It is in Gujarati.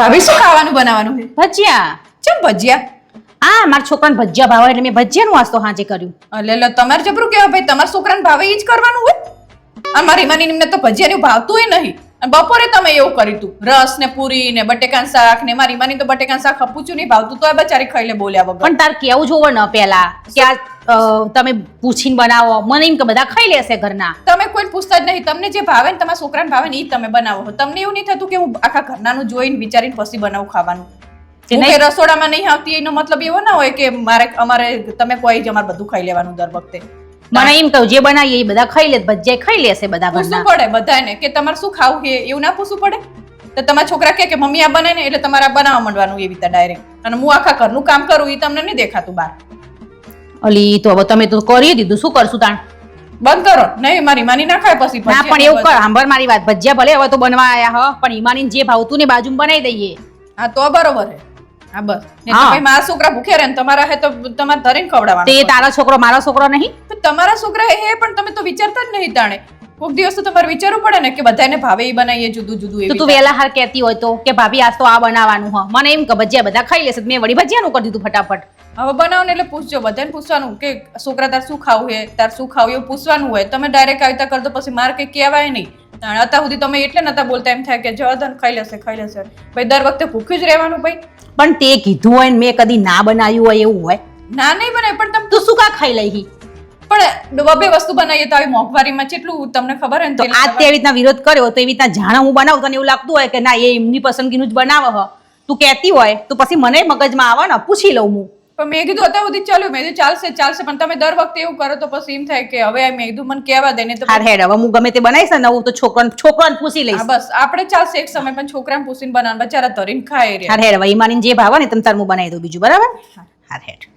ભાભી શું ખાવાનું બનાવવાનું છે? ભજીયા. ચમ ભજીયા? મારા છોકરાને ભજીયા ભાવે એટલે મેં ભજીયાનું વાસ્તો હાજે કર્યું. અલે તમારે જબરું કેવા ભાઈ, તમારા છોકરાને ભાવે ઈ જ કરવાનું હોય. અને મારી માનીને તો ભજીયાનું ભાવતું નહીં. અને બપોરે તમે એવું કર્યું તું, રસ ને પૂરી ને બટેકાનું શાક ને. મારી માની તો બટેકાનું શાક ખપુચું નહીં ભાવતું, તો આ બચારી ખાઈ લે બોલ્યા વગર. પણ તાર કેવું જોવો ને પેલા કે તમે પૂછીને બનાવો. મને એમ કે બધા ખાઈ લેશે ઘરના. તમે કોઈ પૂછતા જ નહીં. તમને જે ભાવે ને તમારા છોકરાને ભાવે ને ઈ તમે બનાવો. તમને એવું નહીં થતું કે હું આખા ઘરનાનું જોઈને વિચારીને પછી બનાવું ખાવાનું? રસોડામાં નહીં આવતી એનો મતલબ એવો ના હોય કે અમારે તમે કોઈ જ અમારે બધું ખાઈ લેવાનું દર વખતે. મને એમ કહું જે બનાવીએ એ બધા ખાઈ લે, ભજીયા ખાઈ લેશે બધા. પૂછવું પડે બધાને કે તમારે શું ખાવું છે, એવું ના પૂછવું પડે? તો તમારા છોકરા કે મમ્મી આ બનાવે ને એટલે તમારે બનાવવા માંડવાનું એવી રીતે ડાયરેક્ટ. અને હું આખા ઘરનું કામ કરું એ તમને નહીં દેખાતું બહાર. અલી તો હવે તમે તો કરી દીધું, શું કરશું તાણ? બંધ કરો. નહીં મારી માની ના ખાય પછી. ના પણ એવું કર, સાંભળ મારી વાત. ભજીયા ભલે હવે તો બનવા આયા હ, પણ ઈમાની જે ભાવતું ને બાજુમાં બનાવી દઈએ. હા તો બરોબર હે. હા બસ. મારા છોકરા ભૂખ્યા રહે ને તમારા હે તો તમારે ધરીને ખવડાવવાનું. તે તારા છોકરો મારો છોકરો નહીં? તમારા છોકરા હે પણ તમે તો વિચારતા જ નહીં તાણે. કોઈક દિવસ તો તમારે વિચારવું પડે ને કે બધાને ભાવે એ બનાવીએ જુદું જુદું. તો તું વેલા હાર કહેતી હોય તો કે ભાભી આજ તો આ બનાવવાનું હ. મને એમ કે ભજીયા બધા ખાઈ લેશે, મેં વળી ભજીયાનું કરી દીધું ફટાફટ. હવે બનાવો ને એટલે પૂછજો, બધાને પૂછવાનું કે છોકરા તાર શું ખાવું છે, તાર શું ખાવું એવું પૂછવાનું હોય. તમે ડાયરેક્ટ આવી કરતો પછી મારે કઈ કહેવાય નહીં. અત્યાર સુધી તમે એટલે નતા બોલતા, એમ થાય કે જવાદન ખાઈ લેશે ભાઈ. દર વખતે ભૂખ્યું જ રહેવાનું ભાઈ. પણ તે કીધું હોય ને મેં કદી ના બનાવ્યું હોય એવું હોય? ના નહીં બનાય પણ તમે તું શું કા ખાઈ લઈ? પણ બબે વસ્તુ બનાવીએ તો આવી મોંઘવારીમાં કેટલું તમને ખબર હોય ને. આ તે રીતના વિરોધ કર્યો તો એવી રીતના જાણે હું બનાવું તને એવું લાગતું હોય કે ના એ એમની પસંદગીનું જ બનાવે હ. તું કહેતી હોય તો પછી મને મગજમાં આવે ને, પૂછી લઉં હું. પણ મેં કીધું અત્યાર સુધી ચાલ્યું, મેં કીધું ચાલશે પણ તમે દર વખતે એવું કરો તો પછી એમ થાય કે હવે મેં કીધું મને કહેવા દે ને. તો હાર હેડ હવે હું ગમે તે બનાવીશ ને હું તો છોકરાને પૂછી લઈશ. બસ આપણે ચાલશે એક સમય, પણ છોકરાને પૂછીને બનાવવાનું, બચારા ધરીને ખાય રે. હાર હેડ હવે ઈમાની જે ભાવે ને તમ તાર હું બનાવી દઉં બીજું. બરાબર? હાર હેડ.